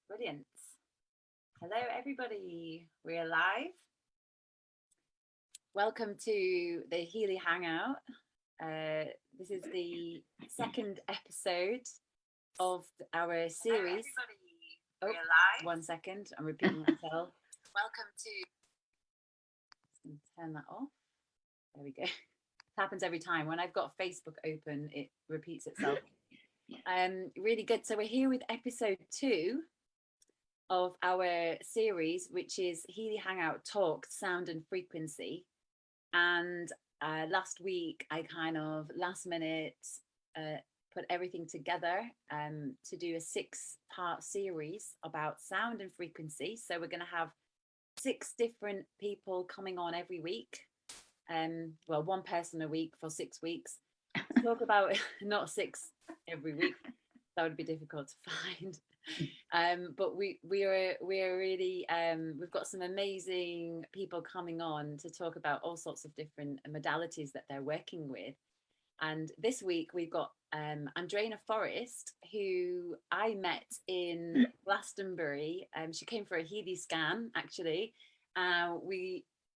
Brilliant. Hello, everybody. We're live. Welcome to the Healy Hangout. This is the second episode of our series. Hello, we're live. 1 second, I'm repeating myself. Welcome to. Just going to turn that off. There we go. It happens every time. When I've got Facebook open, it repeats itself. Really good. So we're here with episode 2 of our series, which is Healy Hangout Talk, Sound and Frequency. And last week, I kind of last minute put everything together to do a 6-part series about sound and frequency. So we're going to have 6 different people coming on every week. Well, 1 person a week for 6 weeks. To talk about, not 6 every week, that would be difficult to find. But we're really we've got some amazing people coming on to talk about all sorts of different modalities that they're working with. And this week we've got Andrena Forrest, who I met in Glastonbury. She came for a Healy scan, actually.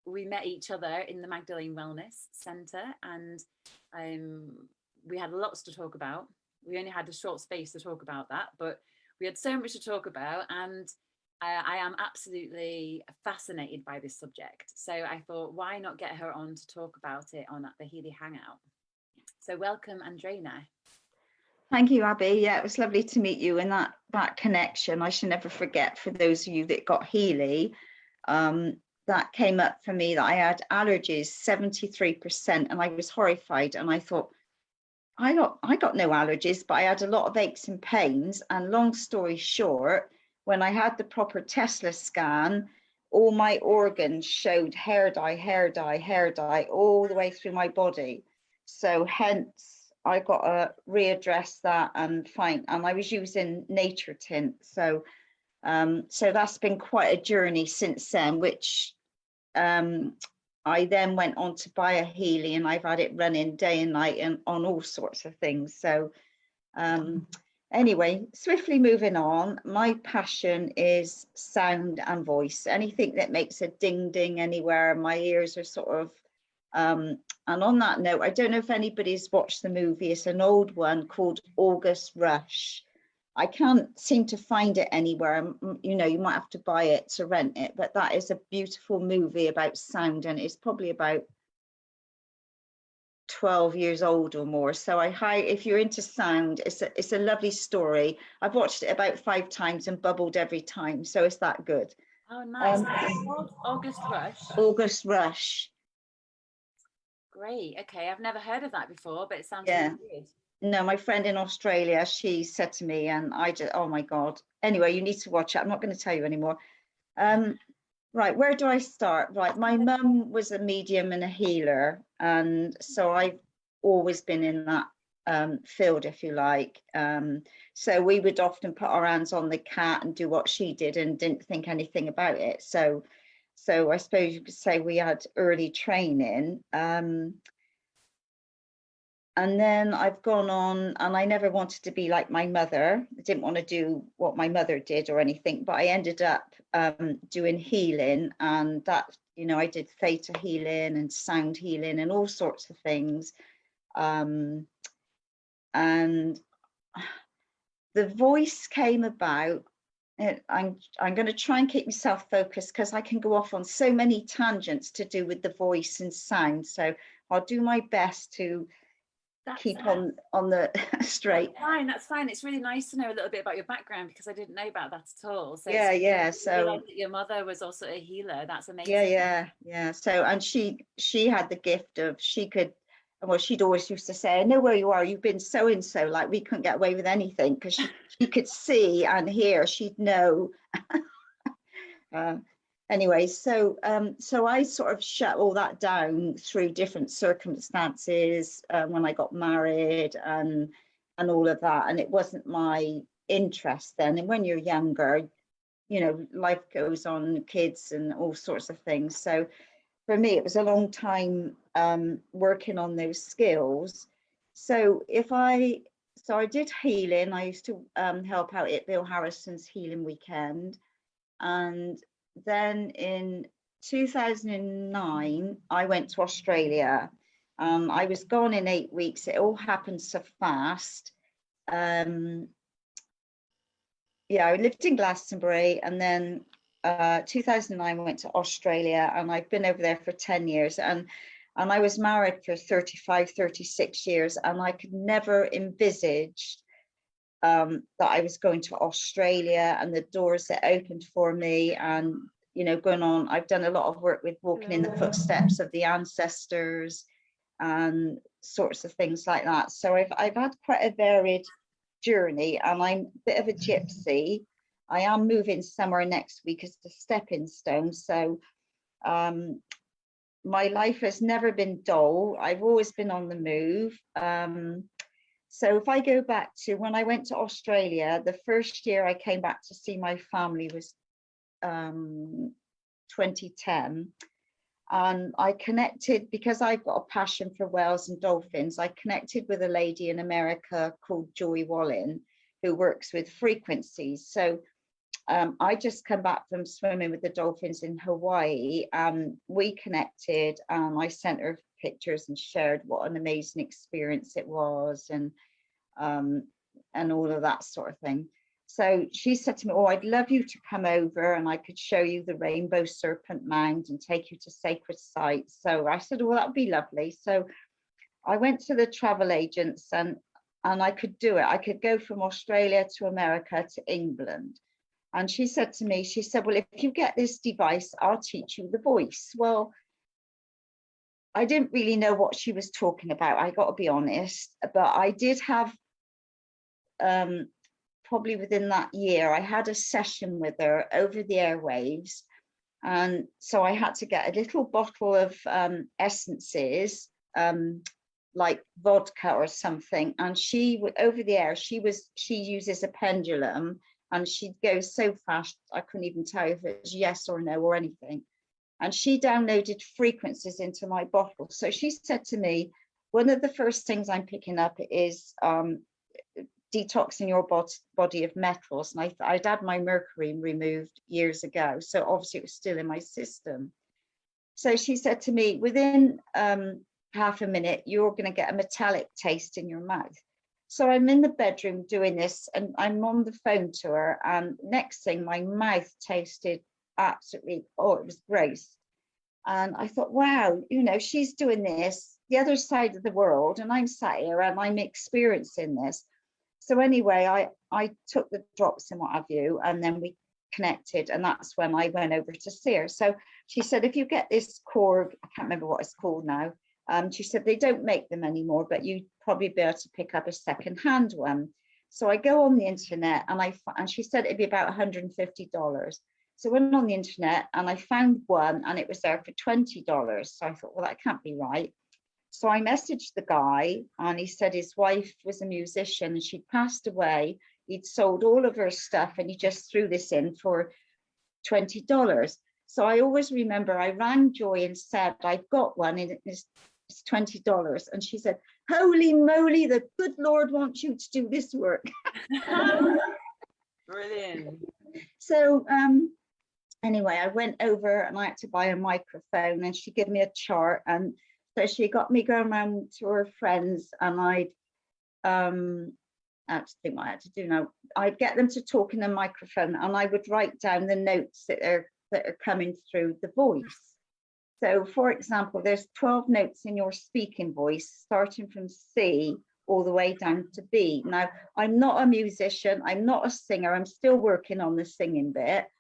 We met each other in the Magdalene Wellness Centre, and we had lots to talk about. We only had a short space to talk about that, but we had so much to talk about, and I am absolutely fascinated by this subject. So I thought, why not get her on to talk about it on the Healy Hangout? So welcome, Andrena. Thank you, Abbey. Yeah, it was lovely to meet you, and that connection, I should never forget. For those of you that got Healy, that came up for me that I had allergies, 73%, and I was horrified. And I thought, I got no allergies, but I had a lot of aches and pains. And long story short, when I had the proper Tesla scan, all my organs showed hair dye all the way through my body. So hence I got to readdress that and find, and I was using nature tint. So that's been quite a journey since then, which I then went on to buy a Healy, and I've had it running day and night and on all sorts of things. So anyway, swiftly moving on, my passion is sound and voice. Anything that makes a ding ding anywhere, my ears are sort of, and on that note, I don't know if anybody's watched the movie. It's an old one called August Rush. I can't seem to find it anywhere. You know, you might have to buy it to rent it, but that is a beautiful movie about sound, and it's probably about 12 years old or more. So if you're into sound, it's a lovely story. I've watched it about 5 times and bubbled every time, so it's that good. Oh, nice. August Rush. August Rush. Great. Okay, I've never heard of that before, but it sounds Yeah. really good. No, my friend in Australia, she said to me, and I just, oh my God. Anyway, you need to watch it. I'm not going to tell you anymore. Right, where do I start? Right, my mum was a medium and a healer, and so I've always been in that field, if you like. So we would often put our hands on the cat and do what she did and didn't think anything about it. So I suppose you could say we had early training. And then I've gone on, and I never wanted to be like my mother. I didn't want to do what my mother did or anything, but I ended up doing healing, and that, you know, I did theta healing and sound healing and all sorts of things. And the voice came about. I'm going to try and keep myself focused because I can go off on so many tangents to do with the voice and sound. So I'll do my best to keep on the straight. That's fine. It's really nice to know a little bit about your background, because I didn't know about that at all. So yeah. So your mother was also a healer. That's amazing. Yeah. So, and she had the gift of, well, she'd always used to say, I know where you are, you've been so and so, like we couldn't get away with anything, because she could see and hear, she'd know. Anyway, so I sort of shut all that down through different circumstances when I got married and all of that, and it wasn't my interest then. And when you're younger, you know, life goes on, kids and all sorts of things. So for me, it was a long time working on those skills. So So I did healing. I used to help out at Bill Harrison's healing weekend. And then in 2009, I went to Australia. I was gone in 8 weeks. It all happened so fast. Yeah, I lived in Glastonbury, and then 2009 I went to Australia, and I've been over there for 10 years. And I was married for 35, 36 years, and I could never envisage that I was going to Australia and the doors that opened for me, and going on. I've done a lot of work with walking in the footsteps of the ancestors and sorts of things like that. So I've had quite a varied journey, and I'm a bit of a gypsy. I am moving somewhere next week as a stepping stone. So my life has never been dull. I've always been on the move. So if I go back to when I went to Australia, the first year I came back to see my family was 2010. And I connected, because I've got a passion for whales and dolphins, I connected with a lady in America called Joy Wallin, who works with frequencies. So I just come back from swimming with the dolphins in Hawaii. We connected, and I sent her pictures and shared what an amazing experience it was, and all of that sort of thing. So she said to me, "Oh, I'd love you to come over, and I could show you the Rainbow Serpent Mound and take you to sacred sites." So I said, "Well, that would be lovely." So I went to the travel agents, and I could do it. I could go from Australia to America to England. And she said to me, she said, "Well, if you get this device, I'll teach you the voice." Well, I didn't really know what she was talking about, I got to be honest, but I did have, probably within that year, I had a session with her over the airwaves. And so I had to get a little bottle of essences, like vodka or something. And she, over the air, she uses a pendulum, and she'd go so fast, I couldn't even tell if it was yes or no or anything. And she downloaded frequencies into my bottle. So she said to me, "One of the first things I'm picking up is detoxing your body of metals." And I'd had my mercury removed years ago, so obviously it was still in my system. So she said to me, "Within half a minute, you're going to get a metallic taste in your mouth." So I'm in the bedroom doing this, and I'm on the phone to her, and next thing, my mouth tasted absolutely, oh, it was gross. And I thought, wow, she's doing this the other side of the world, and I'm sat here and I'm experiencing this. So anyway, I took the drops and what have you, and then we connected, and that's when I went over to see her. So she said, "If you get this Korg," I can't remember what it's called now, she said, "they don't make them anymore, but you'd probably be able to pick up a second-hand one." So I go on the internet, and she said it'd be about $150. So I went on the internet and I found one, and it was there for $20. So I thought, well, that can't be right. So I messaged the guy, and he said his wife was a musician and she'd passed away. He'd sold all of her stuff, and he just threw this in for $20. So I always remember I rang Joy and said, "I've got one, and it's $20. And she said, "Holy moly, the good Lord wants you to do this work." Brilliant. So anyway, I went over and I had to buy a microphone, and she gave me a chart. And so she got me going around to her friends, and I have to think what I had to do now. I'd get them to talk in the microphone, and I would write down the notes that are coming through the voice. So for example, there's 12 notes in your speaking voice, starting from C all the way down to B. Now, I'm not a musician, I'm not a singer, I'm still working on the singing bit.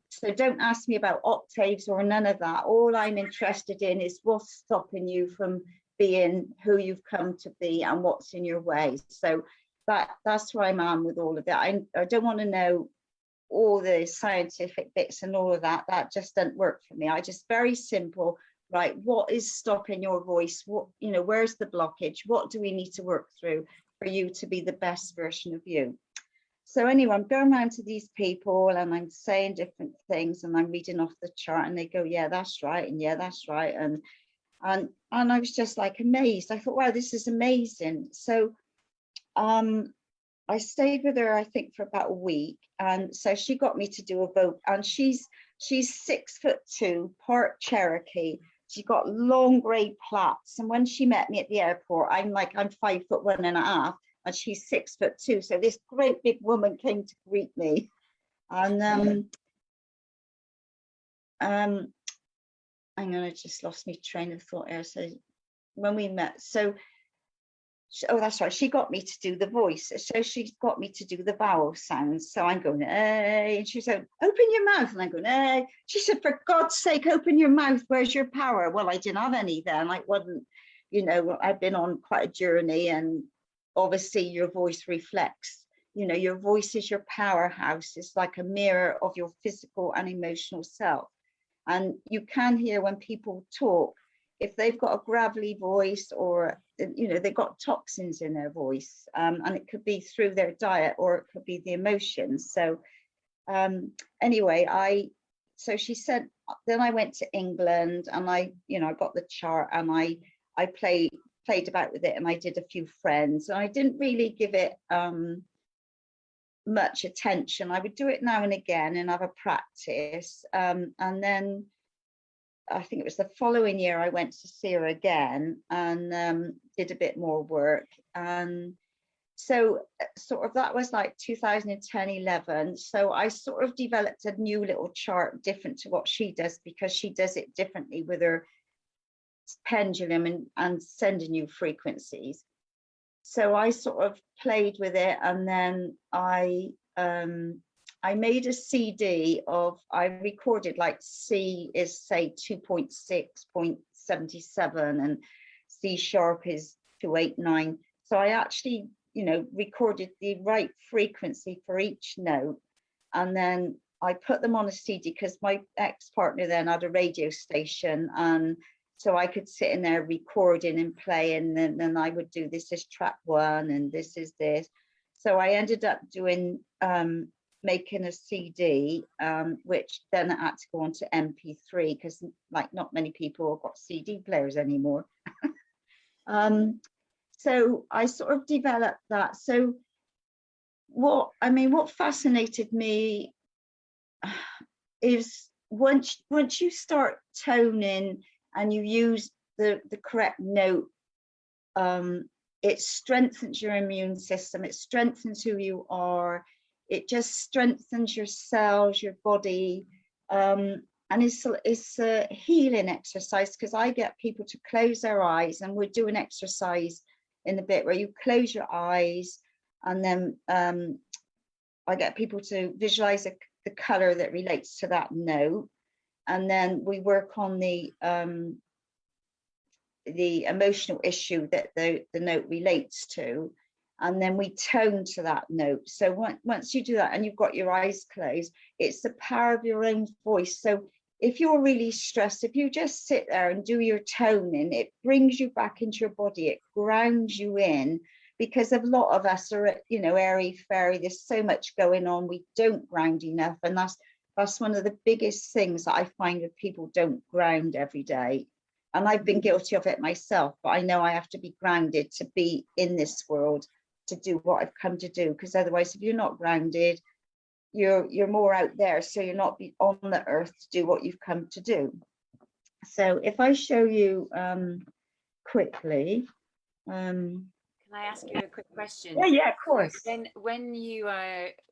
So don't ask me about octaves or none of that. All I'm interested in is what's stopping you from being who you've come to be and what's in your way. So that's where I'm at with all of that. I don't want to know all the scientific bits and all of that. That just doesn't work for me. I just very simple, right? What is stopping your voice? What, where's the blockage? What do we need to work through for you to be the best version of you? So anyway, I'm going around to these people and I'm saying different things and I'm reading off the chart and they go, "Yeah, that's right." And "Yeah, that's right." And I was just like amazed. I thought, wow, this is amazing. So I stayed with her, I think, for about a week, and so she got me to do a vote. And she's 6'2", part Cherokee. She's got long grey plaits, and when she met me at the airport, I'm 5'1.5", and she's 6'2". So this great big woman came to greet me, and hang on, I just lost my train of thought here. So when we met, oh, that's right. She got me to do the voice. So she got me to do the vowel sounds. So I'm going, hey, and she said, open your mouth. And I'm going, hey. She said, for God's sake, open your mouth. Where's your power? Well, I didn't have any then. I wasn't, I've been on quite a journey, and obviously your voice reflects, your voice is your powerhouse. It's like a mirror of your physical and emotional self. And you can hear when people talk, if they've got a gravelly voice, or they've got toxins in their voice, and it could be through their diet, or it could be the emotions. So anyway, so she said, then I went to England, and I got the chart, and I played about with it, and I did a few friends, and I didn't really give it much attention. I would do it now and again and have a practice, and then I think it was the following year I went to see her again, and did a bit more work. And so sort of that was like 2010, 11. So I sort of developed a new little chart different to what she does, because she does it differently with her pendulum and sending you frequencies. So I sort of played with it, and then I made a CD of, I recorded like C is say 2.6.77 and C sharp is 289. So I actually, recorded the right frequency for each note. And then I put them on a CD, because my ex-partner then had a radio station, and so I could sit in there recording and playing, and then I would do, this is track 1 and this is this. So I ended up doing making a CD, which then had to go on to MP3, because not many people have got CD players anymore. So I sort of developed that. So what fascinated me is once you start toning and you use the correct note, it strengthens your immune system, it strengthens who you are, it just strengthens your cells, your body, and it's a healing exercise, because I get people to close their eyes, and we'll do an exercise in a bit where you close your eyes, and then I get people to visualize the color that relates to that note, and then we work on the emotional issue that the note relates to, and then we tone to that note. So once you do that and you've got your eyes closed, it's the power of your own voice. So if you're really stressed, if you just sit there and do your toning, it brings you back into your body, it grounds you in, because a lot of us are, airy fairy, there's so much going on, we don't ground enough. And that's one of the biggest things that I find that people don't ground every day. And I've been guilty of it myself, but I know I have to be grounded to be in this world, to do what I've come to do. Because otherwise, if you're not grounded, you're more out there. So you're not on the earth to do what you've come to do. So if I show you quickly. Can I ask you a quick question? Yeah, of course. When you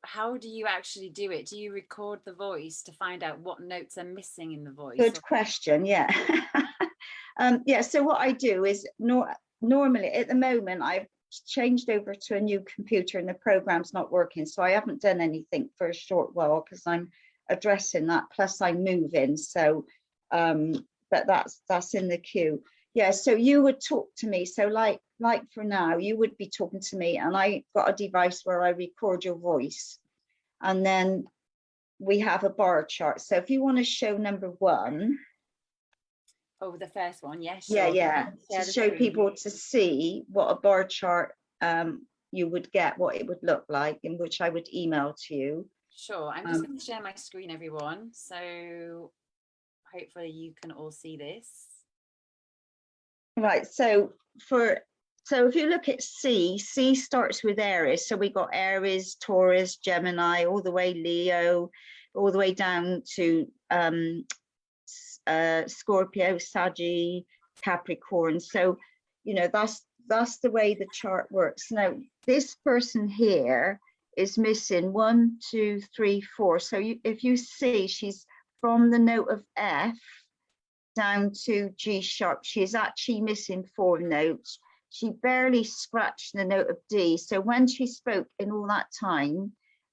how do you actually do it? Do you record the voice to find out what notes are missing in the voice? Good question. Yeah. So what I do is normally at the moment I've changed over to a new computer and the program's not working, so I haven't done anything for a short while, because I'm addressing that, plus I'm moving. So but that's in the queue. Yeah, so you would talk to me. So like for now, you would be talking to me, and I got a device where I record your voice, and then we have a bar chart. So if you want to show number 1. Oh, the first one, yes. Yeah, sure. Yeah. To show people to see what a bar chart you would get, what it would look like, in which I would email to you. Sure. I'm just going to share my screen, everyone. So hopefully you can all see this. Right. So for So if you look at C starts with Aries. So we got Aries, Taurus, Gemini, all the way Leo, all the way down to Scorpio, Sagittarius, Capricorn. So, you know, that's the way the chart works. Now, this person here is missing 1, 2, 3, 4. So if you see, she's from the note of F down to G sharp. She is actually missing 4 notes. She barely scratched the note of D. So when she spoke in all that time,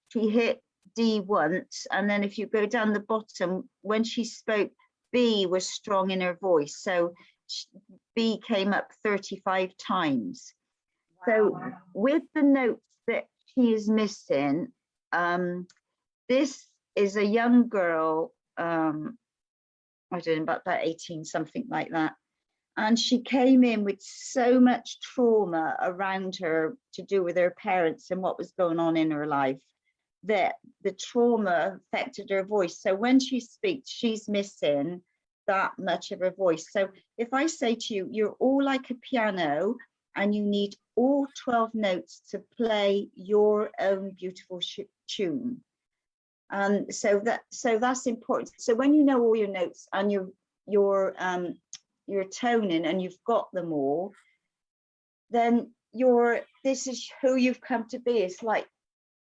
she hit D once. And then if you go down the bottom, when she spoke, B was strong in her voice. So B came up 35 times. Wow. So with the notes that she is missing, this is a young girl, I don't know, about 18, something like that. And she came in with so much trauma around her to do with her parents and what was going on in her life, that the trauma affected her voice. So when she speaks, she's missing that much of her voice. So if I say to you, you're all like a piano and you need all 12 notes to play your own beautiful tune. And so that's important. So when you know all your notes and you're toning and you've got them all, then this is who you've come to be. It's like,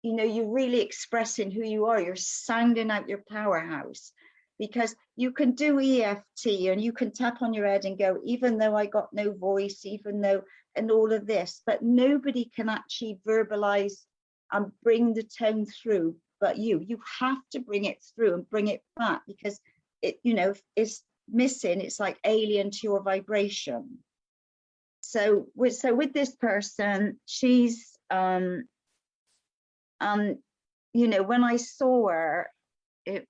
you know, you're really expressing who you are. You're sounding out your powerhouse, because you can do EFT and you can tap on your head and go, even though I got no voice, even though, and all of this, but nobody can actually verbalize and bring the tone through but you have to bring it through and bring it back, because it, you know, it's missing. It's like alien to your vibration. So with this person, she's you know, when I saw her,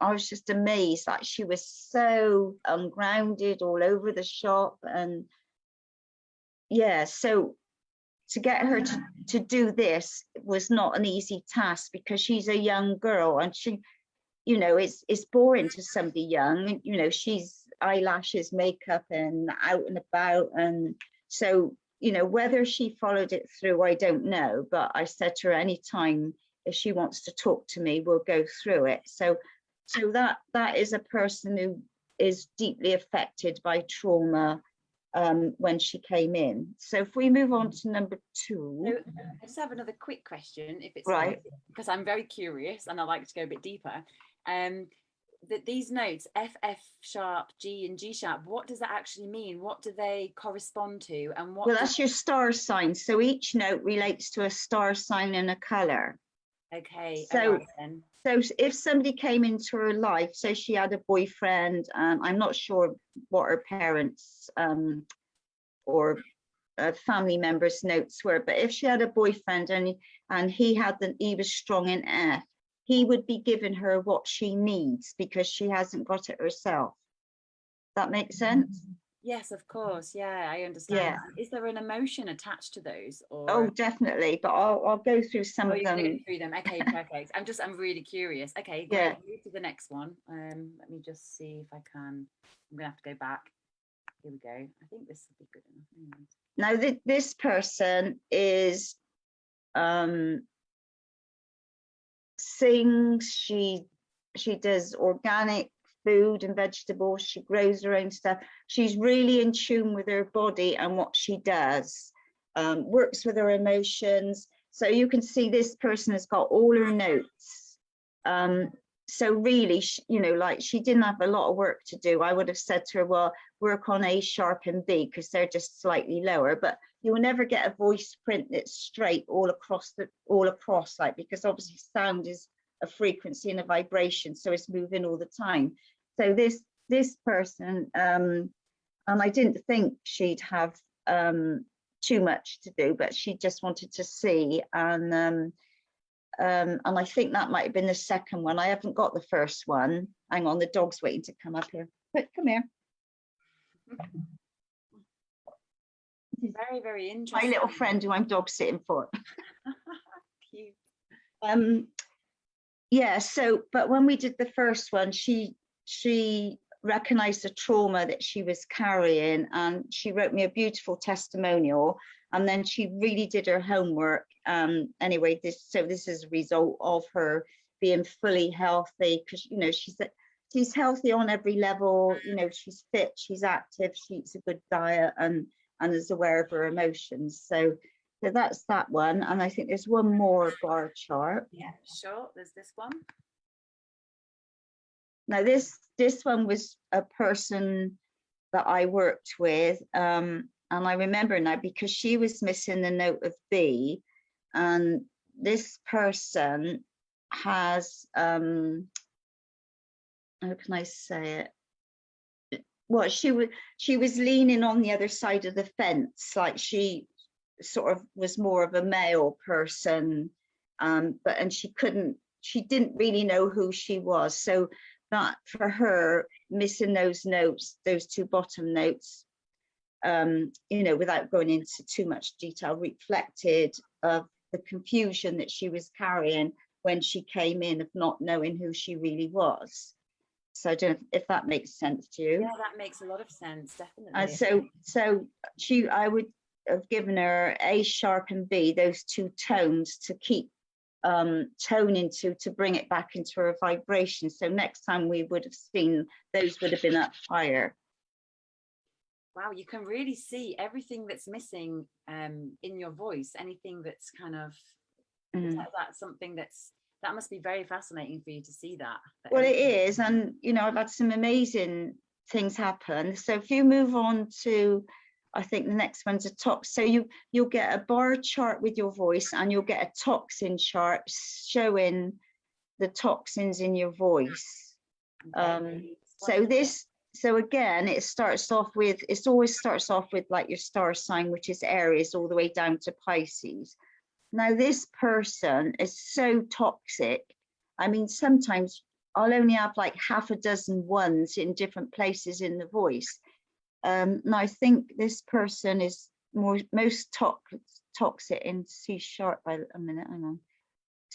I was just amazed that she was so ungrounded all over the shop. And yeah, so to get her to do this was not an easy task, because she's a young girl and she, you know, it's boring to somebody young. You know, she's eyelashes, makeup and out and about. And so, you know, whether she followed it through, I don't know. But I said to her, anytime if she wants to talk to me, we'll go through it. So that is a person who is deeply affected by trauma when she came in. So if we move on to number 2. So I just have another quick question, if it's right, because I'm very curious and I like to go a bit deeper. That these notes F, F sharp, G and G sharp, what does that actually mean? What do they correspond to? And what? Well, that's your star sign. So each note relates to a star sign and a color. Okay. So right, then. So if somebody came into her life, so she had a boyfriend, I'm not sure what her parents or family members' notes were, but if she had a boyfriend and he was strong in F, he would be giving her what she needs because she hasn't got it herself. That makes sense? Yes, of course. Yeah, I understand. Yeah. Is there an emotion attached to those? Or? Oh, definitely. But I'll go through some of them. Go through them. Okay, perfect. I'm really curious. Okay, great. Yeah. Move to the next one. Let me just see if I can. I'm gonna have to go back. Here we go. I think this will be good enough. Now this person is sings. She does organic food and vegetables. She grows her own stuff. She's really in tune with her body and what she does. Works with her emotions. So you can see this person has got all her notes. So really, you know, like she didn't have a lot of work to do. I would have said to her, well, work on A sharp and B because they're just slightly lower. But you will never get a voice print that's straight all across, like, because obviously sound is a frequency and a vibration, so it's moving all the time. So this person, and I didn't think she'd have too much to do, but she just wanted to see, and I think that might have been the second one. I haven't got the first one. Hang on, the dog's waiting to come up here. Come here. Very, very interesting. My little friend who I'm dog sitting for. Cute. Yeah, so but when we did the first one, she recognized the trauma that she was carrying, and she wrote me a beautiful testimonial, and then she really did her homework. Anyway, this is a result of her being fully healthy, because you know she's healthy on every level. You know, she's fit, she's active, she eats a good diet, and is aware of her emotions. So that's that one. And I think there's one more bar chart. Yeah, sure. There's this one. Now this one was a person that I worked with, and I remember now because she was missing the note of B, and this person has how can I say it? Well, she was leaning on the other side of the fence, like she sort of was more of a male person, and she didn't really know who she was. So that for her, missing those notes, those two bottom notes, you know, without going into too much detail, reflected of the confusion that she was carrying when she came in, of not knowing who she really was. So I don't know if that makes sense to you. Yeah, that makes a lot of sense, definitely. And so I would have given her A sharp and B, those two tones, to keep toning to bring it back into her vibration. So next time we would have seen those would have been up higher. Wow, you can really see everything that's missing in your voice. Anything that's kind of that's something that must be very fascinating for you to see that. Well, it is, and you know, I've had some amazing things happen. So if you move on to, I think the next one's a tox. So you'll get a bar chart with your voice, and you'll get a toxin chart showing the toxins in your voice. So again, it always starts off with like your star sign, which is Aries, all the way down to Pisces. Now this person is so toxic. I mean, sometimes I'll only have like half a dozen ones in different places in the voice. And I think this person is most toxic in C sharp by a minute, hang on.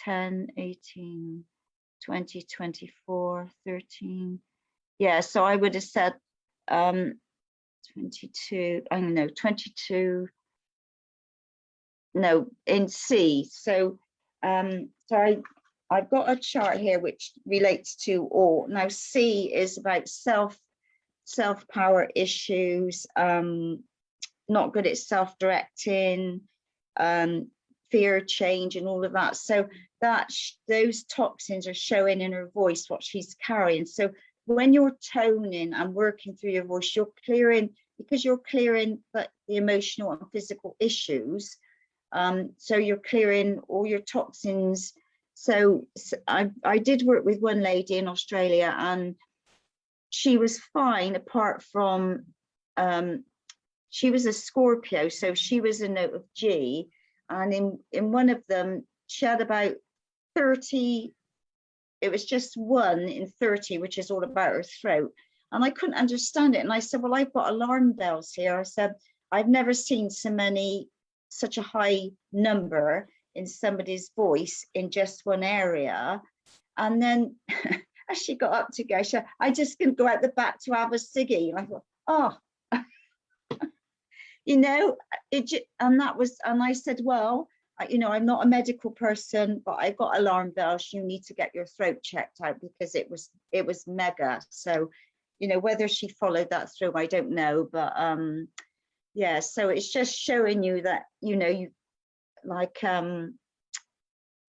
10, 18, 20, 24, 13. Yeah, so I would have said 22, I don't know, 22, no, in C. So I've got a chart here which relates to all. Now C is about self-power issues, not good at self-directing, fear of change and all of that. So those toxins are showing in her voice what she's carrying. So when you're toning and working through your voice, you're clearing, because you're clearing the emotional and physical issues. So you're clearing all your toxins. So I did work with one lady in Australia, and she was fine apart from, she was a Scorpio, so she was a note of G, and in one of them, she had about 30, it was just 1 in 30, which is all about her throat. And I couldn't understand it. And I said, well, I've got alarm bells here. I said, I've never seen such a high number in somebody's voice in just one area. And then as she got up to go, she said, I just can go out the back to have a ciggy. And I thought, oh, you know, and I said, well, you know, I'm not a medical person, but I got alarm bells. You need to get your throat checked out, because it was mega. So, you know, whether she followed that through, I don't know. But yeah, so it's just showing you that, you know, you like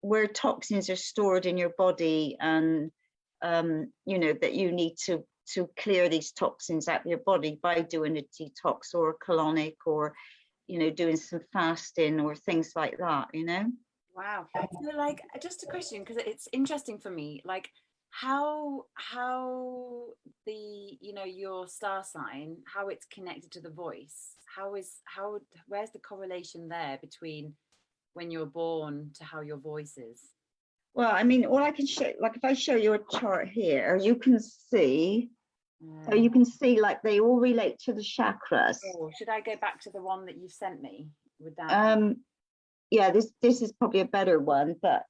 where toxins are stored in your body, and you know, that you need to clear these toxins out of your body by doing a detox or a colonic, or you know, doing some fasting or things like that, you know. Wow. So like, just a question, because it's interesting for me, like how the, you know, your star sign, how it's connected to the voice, where's the correlation there between when you're born to how your voice is? Well, I mean, all I can show, like if I show you a chart here, you can see, so you can see like they all relate to the chakras. Oh, should I go back to the one that you sent me? Would that yeah, this is probably a better one, but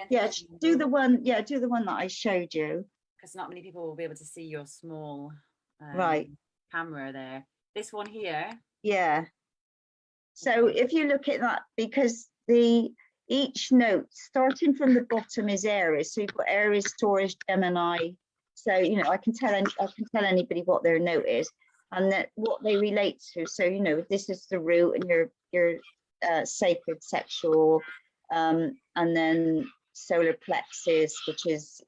yeah, do the one that I showed you. because not many people will be able to see your small Right. camera there. This one here. Yeah. So if you look at that, because each note starting from the bottom is Aries. So you've got Aries, Taurus, Gemini. So I can tell anybody what their note is and that what they relate to. So this is the root and your sacred sexual, and then solar plexus, which is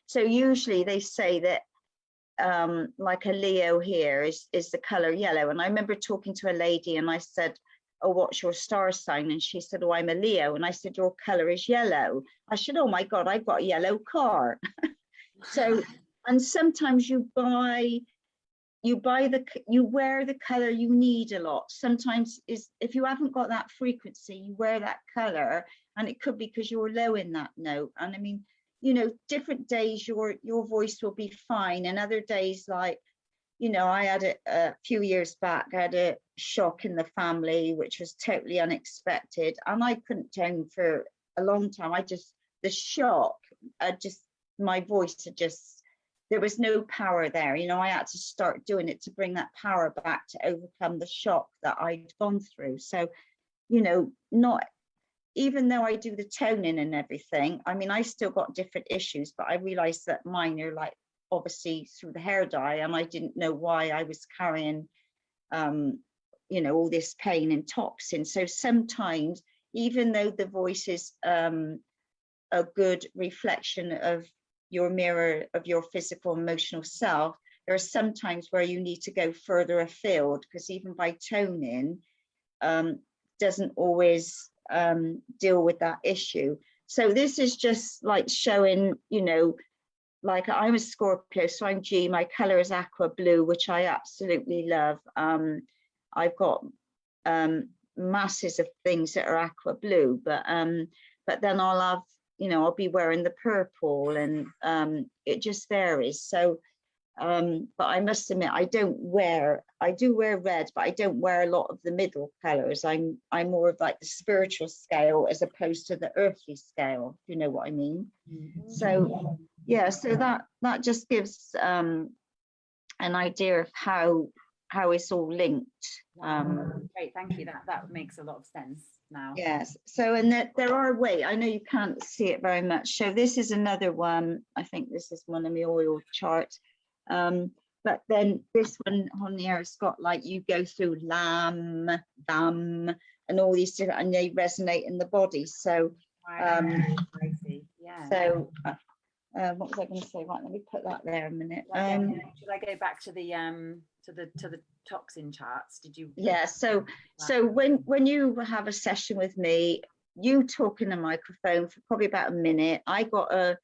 so usually they say that like a Leo here is the color yellow. And I remember talking to a lady and I said, oh, what's your star sign? And she said, oh, I'm a Leo. And I said, your color is yellow. I said, oh my God, I've got a yellow car. So, and sometimes you wear the color you need a lot. Sometimes if you haven't got that frequency, you wear that color, and it could be because you're low in that note. And I mean, different days your voice will be fine, and other days, like I had a few years back, I had a shock in the family which was totally unexpected, and I couldn't tone for a long time. The shock, my voice had just, there was no power there. I had to start doing it to bring that power back to overcome the shock that I'd gone through. So not, even though I do the toning and everything, I mean, I still got different issues, but I realized that mine are like obviously through the hair dye, and I didn't know why I was carrying all this pain and toxin. So sometimes, even though the voice is a good reflection of your mirror of your physical emotional self, there are some times where you need to go further afield, because even by toning doesn't always deal with that issue. So this is just like showing, like I'm a Scorpio, so I'm G, my color is aqua blue, which I absolutely love. I've got masses of things that are aqua blue, but then I'll have, I'll be wearing the purple, and it just varies. So but I must admit, I do wear red, but I don't wear a lot of the middle colors. I'm more of like the spiritual scale as opposed to the earthly scale, if you know what I mean. Mm-hmm. So yeah, so that just gives an idea of how it's all linked. Great, thank you. That makes a lot of sense now. Yes. So, and there are ways, I know you can't see it very much. So this is another one. I think this is one of my oil charts. But then this one on here has got like, you go through lamb, dam, and all these different, and they resonate in the body. So yeah. So what was I going to say? Right, let me put that there a minute. Should I go back to the toxin charts? Did you? Yeah. So when you have a session with me, you talk in the microphone for probably about a minute. I got a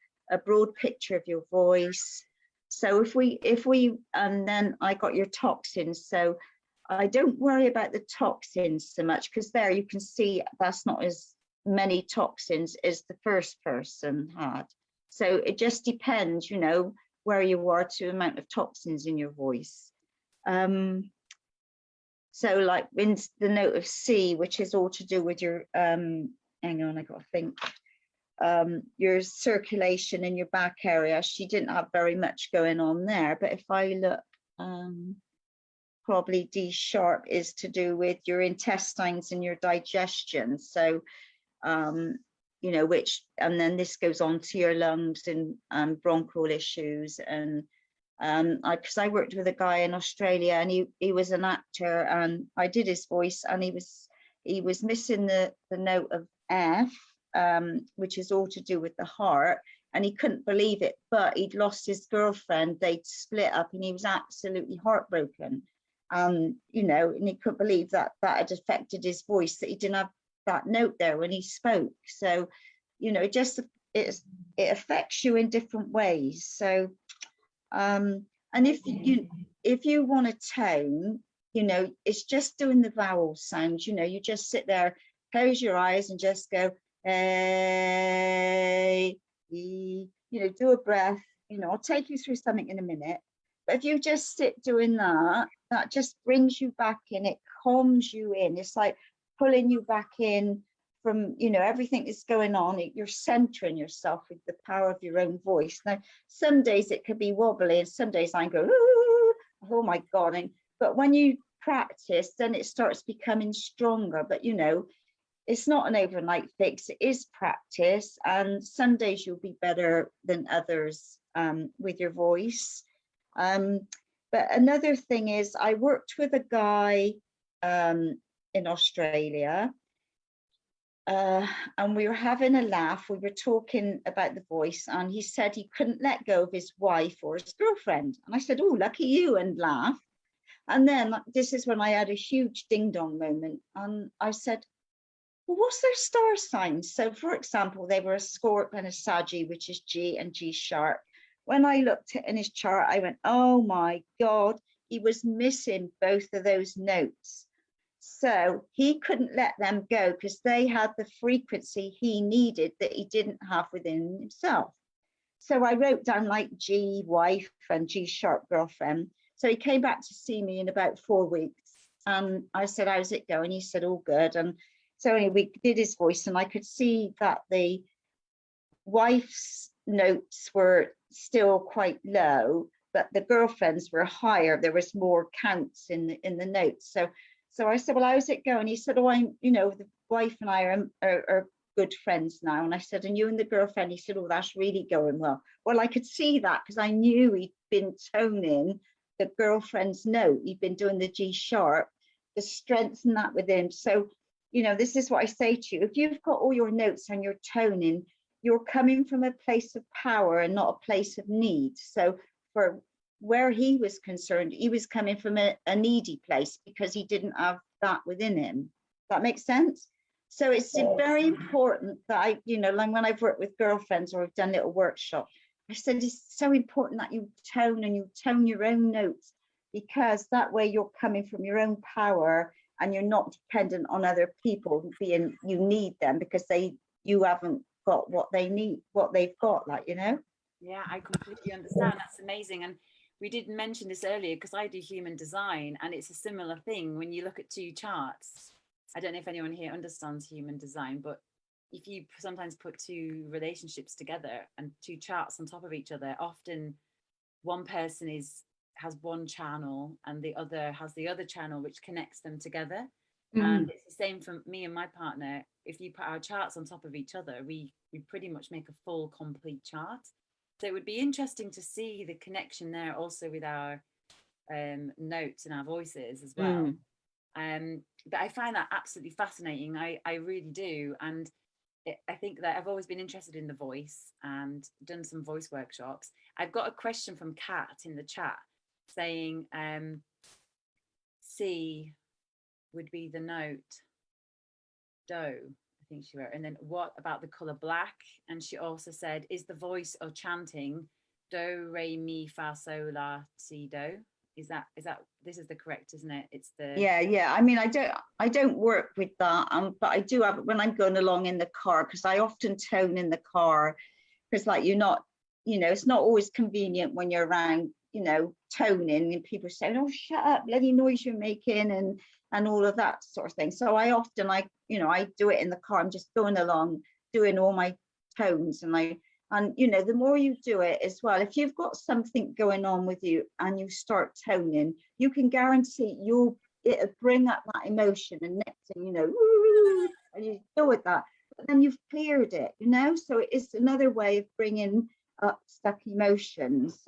broad picture of your voice. So if we and then I got your toxins. So I don't worry about the toxins so much, because there you can see that's not as many toxins as the first person had. So it just depends, where you are to amount of toxins in your voice. So like in the note of C, which is all to do with your hang on, I got to think. Your circulation in your back area, she didn't have very much going on there. But if I look, probably D sharp is to do with your intestines and your digestion. So, which, and then this goes on to your lungs and bronchial issues. And because I worked with a guy in Australia, and he was an actor, and I did his voice, and he was missing the note of F. Which is all to do with the heart, and he couldn't believe it, but he'd lost his girlfriend, they'd split up, and he was absolutely heartbroken, and he couldn't believe that had affected his voice, that he didn't have that note there when he spoke. So it affects you in different ways. So and if you want to tone, it's just doing the vowel sounds. You just sit there, close your eyes, and just go A, E, do a breath. I'll take you through something in a minute. But if you just sit doing that just brings you back in. It calms you in. It's like pulling you back in from, you know, everything that's going on, you're centering yourself with the power of your own voice. Now, some days it could be wobbly, and some days I go, ooh, oh my God. But when you practice, then it starts becoming stronger. But, you know, it's not an overnight fix. It is practice. And some days you'll be better than others with your voice. But another thing is, I worked with a guy in Australia, and we were having a laugh. We were talking about the voice, and he said he couldn't let go of his wife or his girlfriend. And I said, oh, lucky you, and laugh. And then this is when I had a huge ding dong moment. And I said, well, what's their star signs? So, for example, they were a Scorp and a Saggy, which is G and G sharp. When I looked at in his chart, I went, oh my God, he was missing both of those notes. So he couldn't let them go because they had the frequency he needed that he didn't have within himself. So I wrote down like G wife and G sharp girlfriend. So he came back to see me in about 4 weeks. And I said, how's it going? He said, all good. And so anyway, we did his voice, and I could see that the wife's notes were still quite low, but the girlfriend's were higher. There was more counts in the notes. So I said, well, how's it going? He said, oh, I'm, you know, the wife and I are good friends now. And I said, and you and the girlfriend? He said, oh, that's really going well. Well, I could see that because I knew he'd been toning the girlfriend's note. He'd been doing the G sharp, to strengthen that within. So, you know, this is what I say to you. If you've got all your notes and you're toning, you're coming from a place of power and not a place of need. So for where he was concerned, he was coming from a needy place because he didn't have that within him. That makes sense? So it's very important that I, you know, like when I've worked with girlfriends or I've done little workshops, I said it's so important that you tone and you tone your own notes, because that way you're coming from your own power and you're not dependent on other people being, you need them because you haven't got what they need, what they've got, like, you know? Yeah, I completely understand. That's amazing. And we didn't mention this earlier because I do human design, and it's a similar thing when you look at two charts. I don't know if anyone here understands human design, but if you sometimes put two relationships together and two charts on top of each other, often one person has one channel and the other has the other channel, which connects them together. And it's the same for me and my partner. If you put our charts on top of each other, we pretty much make a full, complete chart. So it would be interesting to see the connection there also with our notes and our voices as well. But I find that absolutely fascinating. I really do. And I think that I've always been interested in the voice and done some voice workshops. I've got a question from Kat in the chat saying C would be the note do, I think she wrote, and then what about the color black? And she also said, is the voice or chanting do re mi fa sol la si do? Is that this is the correct, isn't it? It's the yeah. I mean, I don't work with that, but I do have it when I'm going along in the car, because I often tone in the car, because like you're not, you know, it's not always convenient when you're around, you know, toning and people say, oh, shut up, bloody noise you're making, and all of that sort of thing. So I often, you know, I do it in the car. I'm just going along doing all my tones, and you know, the more you do it as well, if you've got something going on with you and you start toning, you can guarantee it'll bring up that emotion, and next thing you know, woo, and you go with that, but then you've cleared it, you know. So it's another way of bringing up stuck emotions.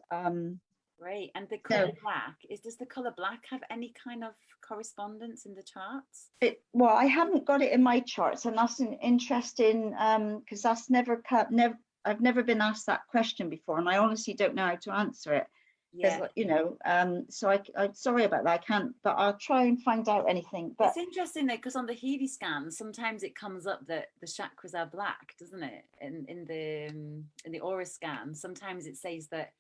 Great. And the color black, does the color black have any kind of correspondence in the charts? Well, I haven't got it in my charts, and that's an interesting, because that's I've never been asked that question before, and I honestly don't know how to answer it. Yeah, you know, so I'm sorry about that. I can't, but I'll try and find out anything. But it's interesting though, because on the Healy scan, sometimes it comes up that the chakras are black, doesn't it? In the aura scan, sometimes it says that.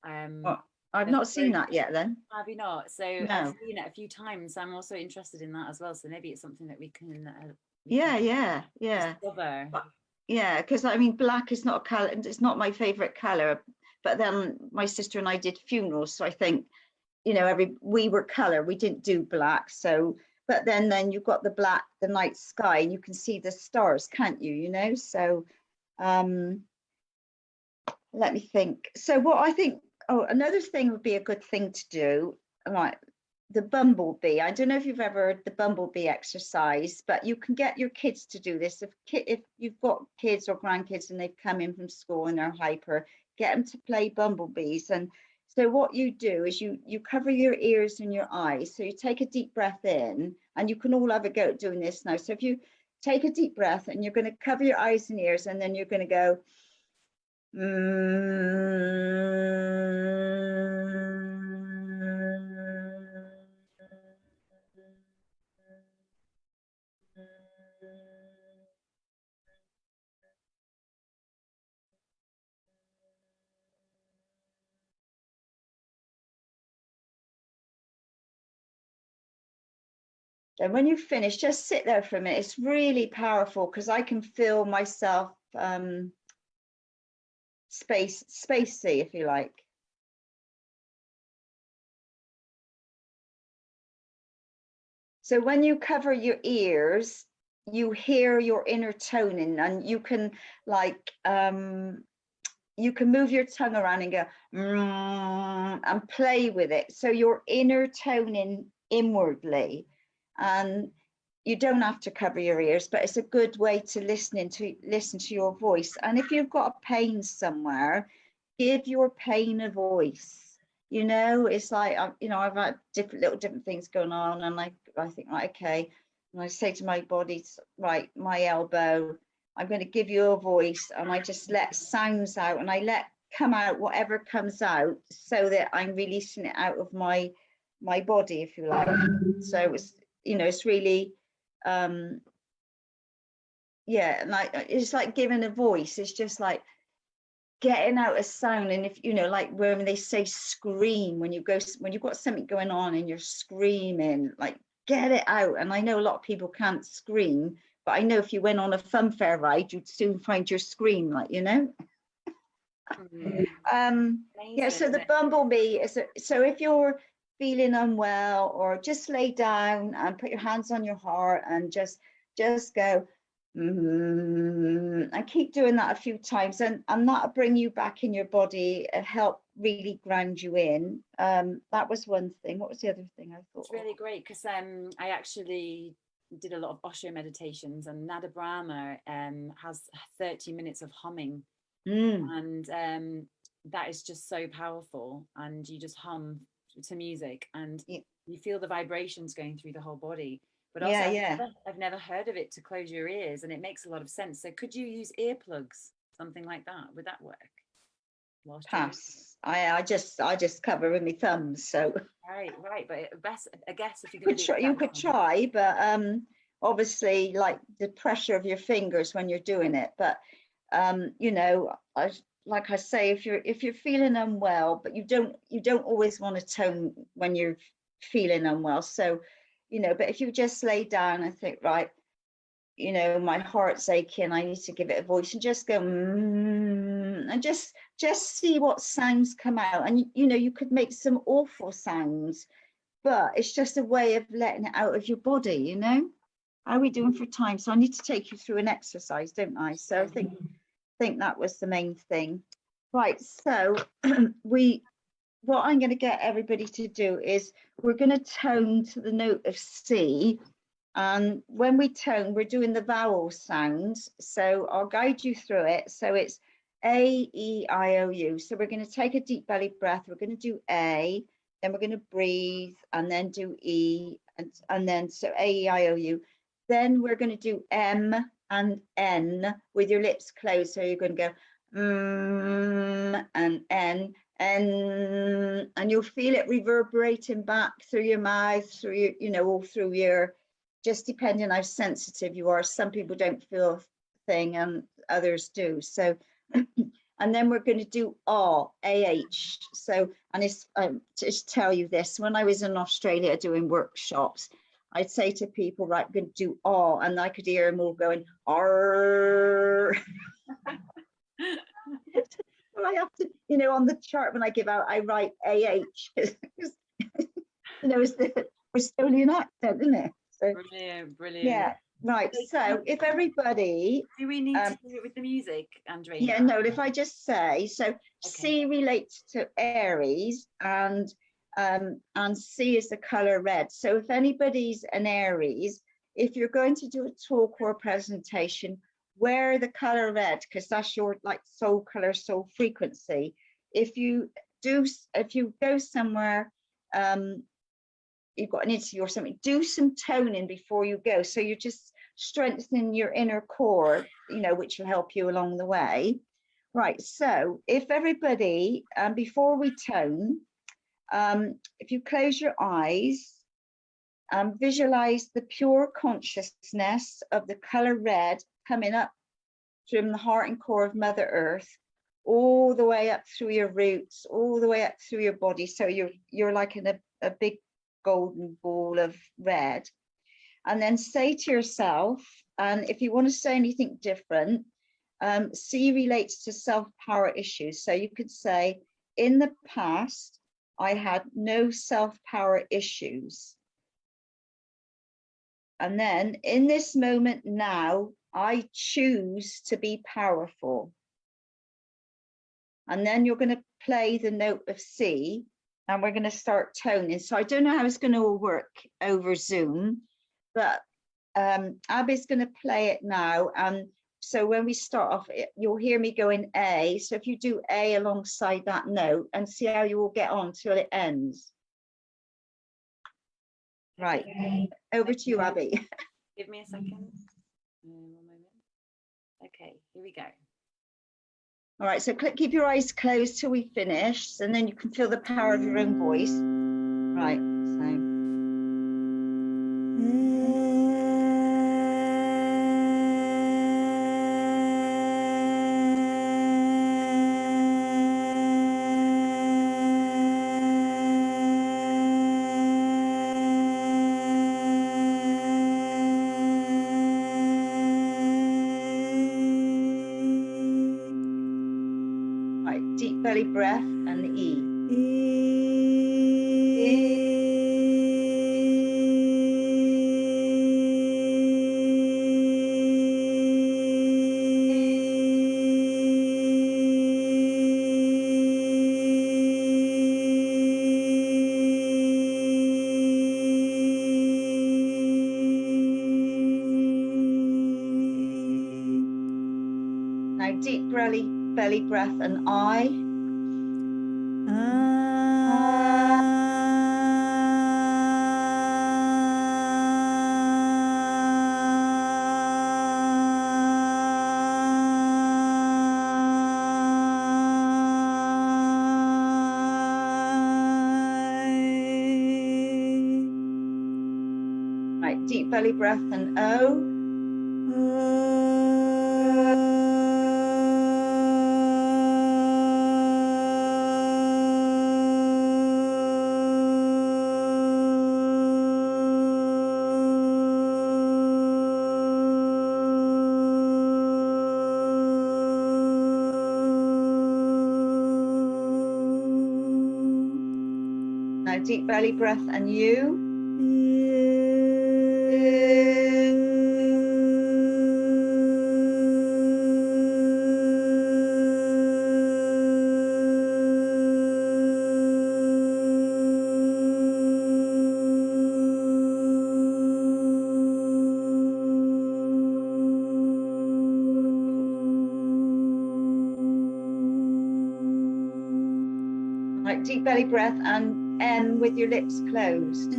Well, I've not seen that yet. Then have you not? So no. I've seen it a few times. I'm also interested in that as well. So maybe it's something that we can. Yeah. Discover. Yeah, because I mean, black is not a color. It's not my favorite color. But then my sister and I did funerals, so I think, you know, we were color. We didn't do black, so but then you've got the black, the night sky, and you can see the stars, can't you? You know, so let me think. So what I think, oh, another thing would be a good thing to do, like the Bumblebee. I don't know if you've ever heard the Bumblebee exercise, but you can get your kids to do this. If you've got kids or grandkids and they've come in from school and they're hyper, get them to play bumblebees. And so what you do is you cover your ears and your eyes. So you take a deep breath in, and you can all have a go at doing this now. So if you take a deep breath and you're going to cover your eyes and ears, and then you're going to go, and when you finish, just sit there for a minute. It's really powerful because I can feel myself spacey, if you like. So when you cover your ears, you hear your inner toning, and you can like you can move your tongue around and go and play with it. So you're inner toning inwardly, and you don't have to cover your ears, but it's a good way to listen to your voice. And if you've got a pain somewhere, give your pain a voice. You know, it's like, you know, I've had different things going on, and I think, right, okay, and I say to my body, right, my elbow, I'm going to give you a voice, and I just let sounds out, and I let come out whatever comes out, so that I'm releasing it out of my body, if you like. So it's, you know, it's really yeah, like it's like giving a voice. It's just like getting out a sound. And if you know, like when they say scream, when you've got something going on and you're screaming, like get it out. And I know a lot of people can't scream, but I know if you went on a funfair ride, you'd soon find your scream, like, you know. Yeah, so the Bumblebee is so if you're feeling unwell, or just lay down and put your hands on your heart and just go and keep doing that a few times, and that'll bring you back in your body and help really ground you in. That was one thing. What was the other thing I thought? It's really great because I actually did a lot of Osho meditations, and Nada Brahma has 30 minutes of humming. And that is just so powerful, and you just hum to music, and you feel the vibrations going through the whole body. But also I've never heard of it to close your ears, and it makes a lot of sense. So could you use earplugs, something like that? Would that work? Pass. I just cover with my thumbs, so right, but best, I guess if you could try, but obviously like the pressure of your fingers when you're doing it. But you know, like I say, if you're feeling unwell, but you don't always want to tone when you're feeling unwell. So, you know, but if you just lay down and think, right, you know, my heart's aching, I need to give it a voice, and just go and just see what sounds come out. And you know, you could make some awful sounds, but it's just a way of letting it out of your body, you know. How are we doing for time? So I need to take you through an exercise, don't I? So I think that was the main thing. Right, so what I'm going to get everybody to do is we're going to tone to the note of C. And when we tone, we're doing the vowel sounds. So I'll guide you through it. So it's A, E, I, O, U. So we're going to take a deep belly breath. We're going to do A, then we're going to breathe, and then do E, and then so A, E, I, O, U. Then we're going to do M and N with your lips closed. So you're going to go and N, and you'll feel it reverberating back through your mouth, through your, you know, all through your, just depending how sensitive you are. Some people don't feel a thing and others do. So, and then we're going to do A-H. So, and it's, just tell you this, when I was in Australia doing workshops, I'd say to people, right, I'm going to do ah, and I could hear them all going, R. Well, I have to, you know, on the chart when I give out, I write AH, because, you know, it's the Estonian accent, isn't it? So Brilliant, brilliant. yeah, right. So if everybody, do we need to do it with the music, Andrena? yeah, no, if I just say, so C relates to Aries, and C is the color red. So if anybody's an Aries, if you're going to do a talk or a presentation, wear the color red, because that's your like soul color, soul frequency. If you go somewhere, you've got an interview or something, do some toning before you go. So you're just strengthening your inner core, you know, which will help you along the way. Right, so if everybody, before we tone, if you close your eyes, visualize the pure consciousness of the color red coming up from the heart and core of Mother Earth, all the way up through your roots, all the way up through your body. So you're like in a big golden ball of red. And then say to yourself, and if you want to say anything different, C relates to self-power issues. So you could say, in the past, I had no self-power issues. And then in this moment now, I choose to be powerful. And then you're going to play the note of C, and we're going to start toning. So I don't know how it's going to all work over Zoom, but Abbey's going to play it now. And so when we start off, you'll hear me going A. So if you do A alongside that note, and see how you will get on till it ends. Right, over to you, Abbey. Give me a second. 1 moment. Okay, here we go. All right, so keep your eyes closed till we finish, and then you can feel the power of your own voice. Right, so. Deep belly breath and the E. Now deep belly breath and I. Right, deep belly breath and O. Now deep belly breath and you. Right, deep belly breath and M with your lips closed.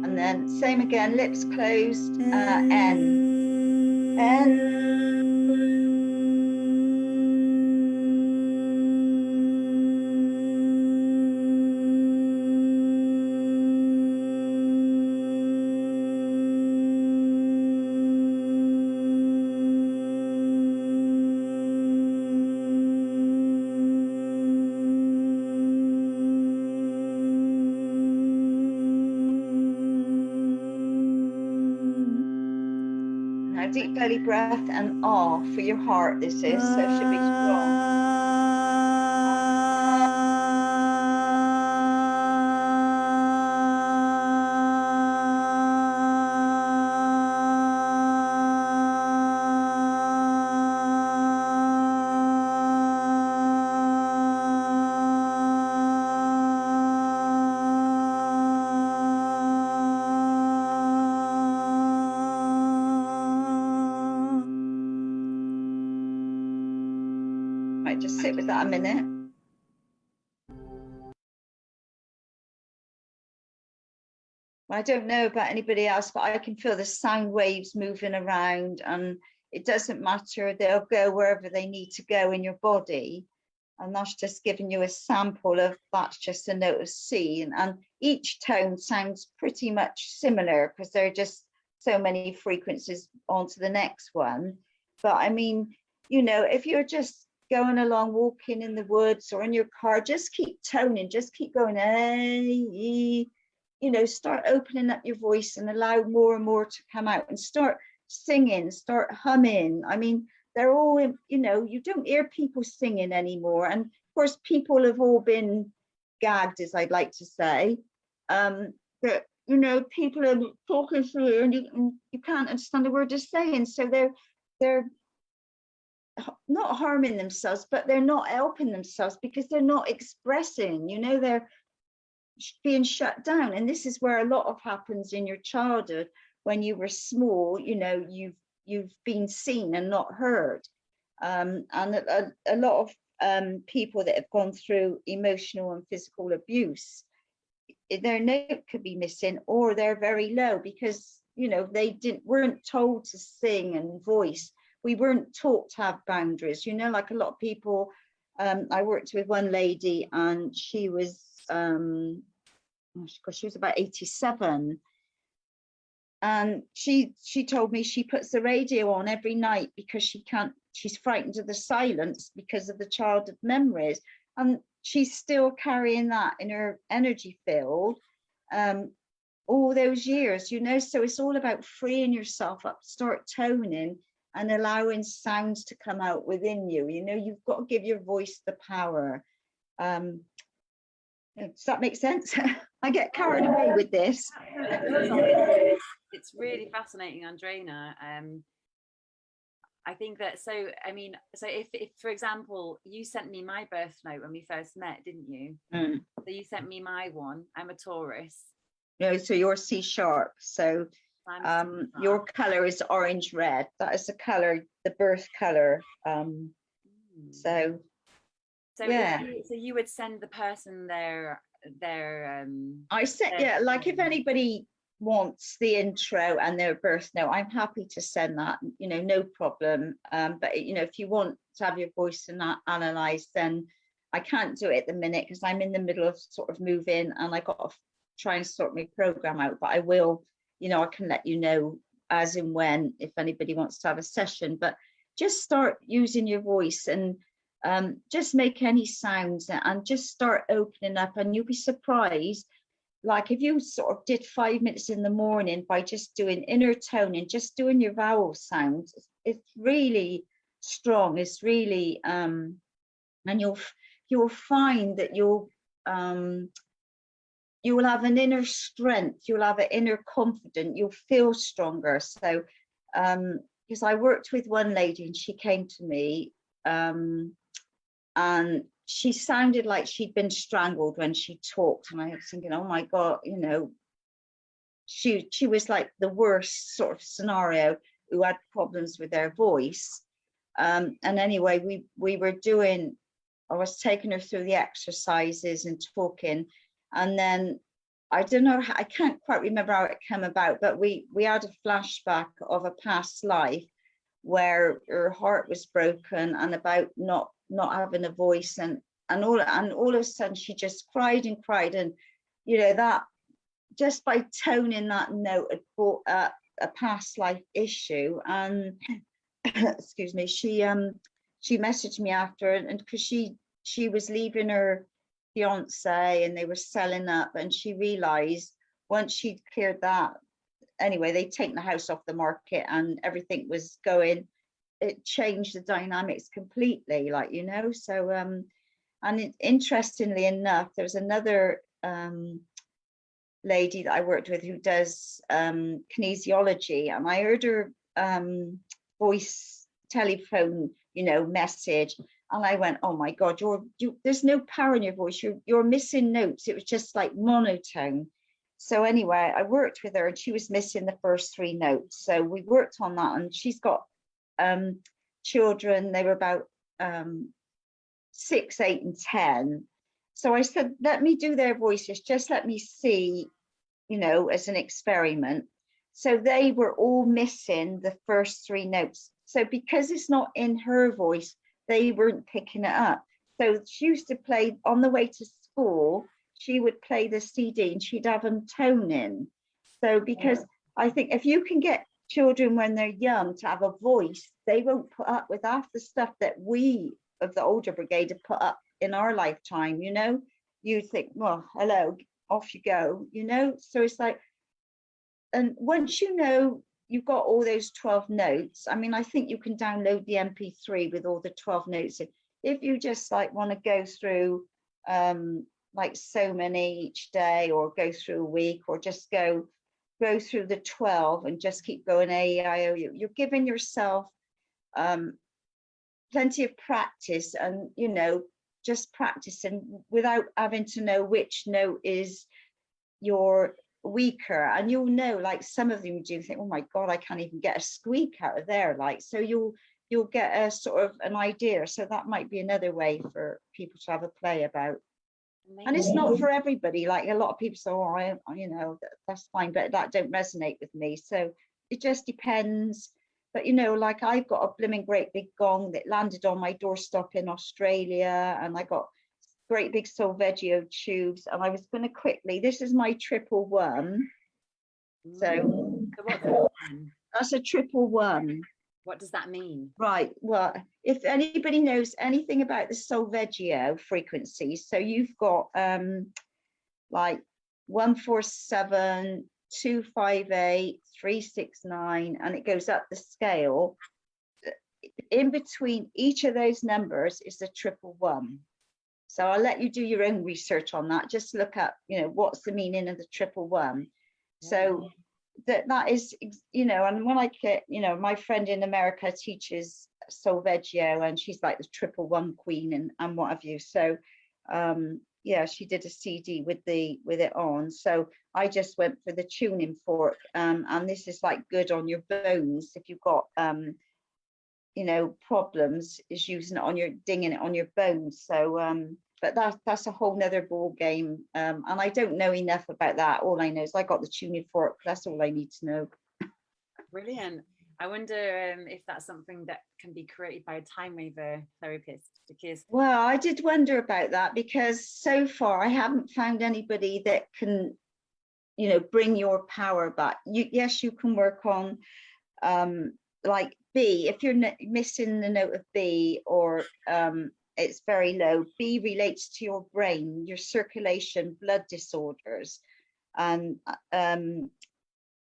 And then same again, lips closed, N. deep belly breath and ah for your heart. This is, so it should be strong. Right, just sit with that a minute. I don't know about anybody else, but I can feel the sound waves moving around, and it doesn't matter, they'll go wherever they need to go in your body. And that's just giving you a sample of, that's just a note of C. And each tone sounds pretty much similar because there are just so many frequencies onto the next one. But I mean, you know, if you're just going along, walking in the woods or in your car, just keep toning, just keep going, you know, start opening up your voice and allow more and more to come out, and start singing, start humming. I mean, they're all, you know, you don't hear people singing anymore. And of course, people have all been gagged, as I'd like to say. That, you know, people are talking through and you can't understand the word they're saying. So they're not harming themselves, but they're not helping themselves because they're not expressing, you know, they're being shut down. And this is where a lot of happens in your childhood. When you were small, you know, you've been seen and not heard. And a lot of people that have gone through emotional and physical abuse, their note could be missing, or they're very low because, you know, they weren't told to sing and voice. We weren't taught to have boundaries, you know, like a lot of people. I worked with one lady, and she was she was about 87, and she told me she puts the radio on every night because she's frightened of the silence because of the childhood memories, and she's still carrying that in her energy field all those years, you know. So it's all about freeing yourself up, start toning and allowing sounds to come out within you. You know, you've got to give your voice the power. Does that make sense? I get carried away with this. It's really fascinating, Andrena. I think that, so, I mean, so if for example, you sent me my birth note when we first met, didn't you? So you sent me my one. I'm a Taurus. No, so you're C sharp. So your color is orange red. That is the color, the birth color. So yeah. So you would send the person their I said, yeah, like if anybody wants the intro and their birth note, I'm happy to send that, you know, no problem. But you know, if you want to have your voice and that analyzed, then I can't do it at the minute because I'm in the middle of sort of moving and I got to try and sort my program out. But I will, you know, I can let you know as and when if anybody wants to have a session. But just start using your voice and just make any sounds and just start opening up, and you'll be surprised. Like if you sort of did 5 minutes in the morning by just doing inner tone and just doing your vowel sounds, it's really strong. It's really and you'll find that you will have an inner strength, you'll have an inner confidence, you'll feel stronger. So because I worked with one lady and she came to me and she sounded like she'd been strangled when she talked, and I was thinking, oh my God, you know, she was like the worst sort of scenario, who had problems with their voice. And anyway, we were doing, I was taking her through the exercises and talking, and then I don't know, I can't quite remember how it came about, but we had a flashback of a past life where her heart was broken and about not having a voice, and all of a sudden she just cried, and you know, that just by toning that note had brought up a past life issue. And excuse me, she messaged me after, and because she was leaving her fiance and they were selling up, and she realized once she'd cleared that anyway, they'd taken the house off the market and everything was going, it changed the dynamics completely, like, you know. So and interestingly enough, there was another lady that I worked with who does kinesiology, and I heard her voice telephone, you know, message, and I went, oh my God, there's no power in your voice, you're missing notes. It was just like monotone. So anyway, I worked with her and she was missing the first 3 notes. So we worked on that, and she's got children. They were about 6, 8, and 10. So I said, let me do their voices, just let me see, you know, as an experiment. So they were all missing the first 3 notes. So because it's not in her voice, they weren't picking it up. So she used to play on the way to school, she would play the CD and she'd have them toning. So because I think if you can get children when they're young to have a voice, they won't put up with half the stuff that we of the older brigade have put up in our lifetime, you know. You think, well, hello, off you go, you know. So it's like, and once you know you've got all those 12 notes, I mean, I think you can download the MP3 with all the 12 notes. If you just like want to go through like so many each day, or go through a week, or just go through the 12 and just keep going A-E-I-O-U, you're giving yourself plenty of practice, and you know, just practicing without having to know which note is your weaker. And you'll know, like some of them do think, oh my God, I can't even get a squeak out of there, like, so you'll get a sort of an idea. So that might be another way for people to have a play about. Amazing. And it's not for everybody. Like a lot of people say, oh, you know, that's fine, but that don't resonate with me. So it just depends. But you know, like I've got a blooming great big gong that landed on my doorstep in Australia, and I got great big solfeggio tubes, and I was going to quickly, this is my 111. So that's a 111. What does that mean? Right, well, if anybody knows anything about the solfeggio frequencies, so you've got like 147, 258, 369, and it goes up the scale. In between each of those numbers is the 111. So I'll let you do your own research on that. Just look up, you know, what's the meaning of the 111. So that is, you know, and when I get, you know, my friend in America teaches solfeggio, and she's like the 111 queen and what have you. So yeah, she did a CD with it on. So I just went for the tuning fork, and this is like good on your bones if you've got you know, problems, is using it on your, dinging it on your bones. So but that's a whole nother ball game, and I don't know enough about that. All I know is I got the tuning fork. That's all I need to know. Brilliant. I wonder if that's something that can be created by a time waver therapist, because well, I did wonder about that, because so far I haven't found anybody that can, you know, bring your power back. Yes, you can work on like B, if you're missing the note of B, or it's very low. B relates to your brain, your circulation, blood disorders, and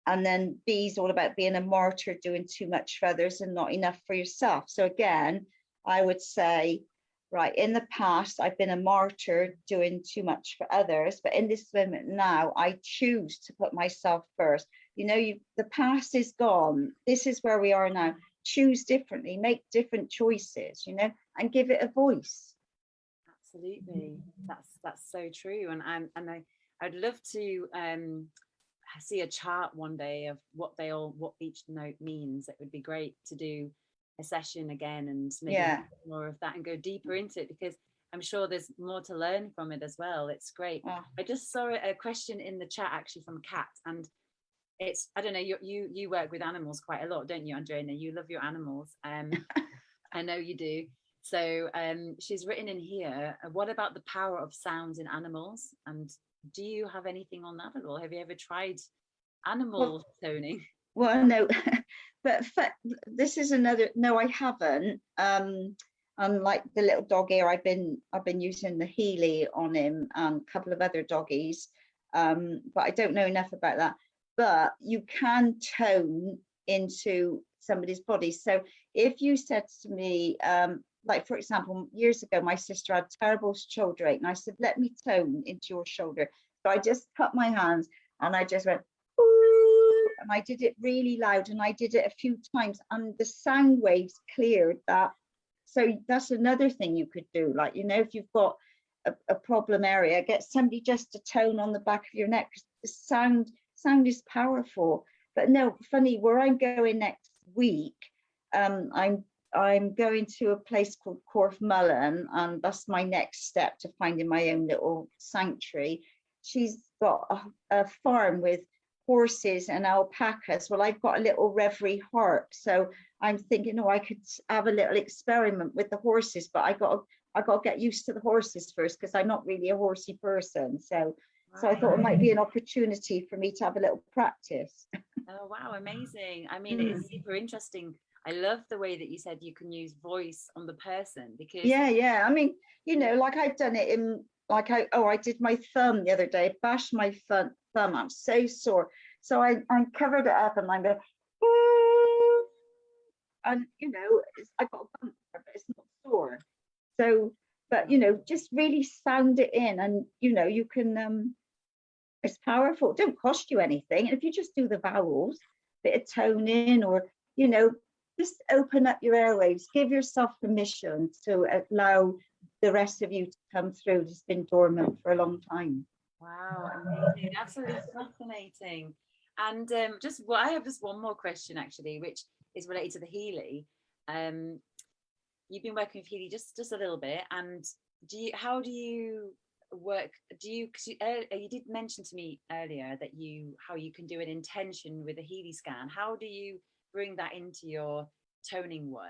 then B is all about being a martyr, doing too much for others and not enough for yourself. So again, I would say, right, in the past, I've been a martyr doing too much for others, but in this moment now, I choose to put myself first. You know, the past is gone. This is where we are now. Choose differently, make different choices, you know, and give it a voice. Absolutely, that's so true. And I'd love to see a chart one day of what each note means. It would be great to do a session again and maybe more of that and go deeper into it, because I'm sure there's more to learn from it as well. It's great. I just saw a question in the chat actually from Kat, and it's, I don't know, you work with animals quite a lot, don't you, Andrena? You love your animals. I know you do. So she's written in here, what about the power of sounds in animals? And do you have anything on that at all? Have you ever tried animal toning? Well, no, but this is another, no, I haven't. Unlike the little dog here, I've been using the Healy on him and a couple of other doggies, but I don't know enough about that. but you can tone into somebody's body. So if you said to me, like for example, years ago, my sister had terrible shoulder ache, and I said, let me tone into your shoulder. So I just cut my hands and I just went, ooh, and I did it really loud, and I did it a few times, and the sound waves cleared that. So that's another thing you could do. Like, you know, if you've got a problem area, get somebody just to tone on the back of your neck, because the sound is powerful. But no, funny, where I'm going next week, I'm going to a place called Correspondence, and that's my next step to finding my own little sanctuary. She's got a farm with horses and alpacas. Well, I've got a little reverie harp, so I'm thinking, oh, I could have a little experiment with the horses, but I got to get used to the horses first, because I'm not really a horsey person. So I thought it might be an opportunity for me to have a little practice. Oh, wow, amazing. I mean, it's super interesting. I love the way that you said you can use voice on the person, because yeah. I mean, you know, like I've done it in, like I did my thumb the other day, bashed my thumb. I'm so sore. So I covered it up, and I'm going, and you know, I got a bump there, but it's not sore. So, but you know, just really sound it in, and you know, you can it's powerful. It don't cost you anything. And if you just do the vowels, bit of toning, or you know, just open up your airwaves, give yourself permission to allow the rest of you to come through. It's been dormant for a long time. wow, amazing, absolutely fascinating. And I have just one more question actually, which is related to the Healy. You've been working with Healy just a little bit, and how do you work? Cause you did mention to me earlier that how you can do an intention with a Healy scan. How do you bring that into your toning work?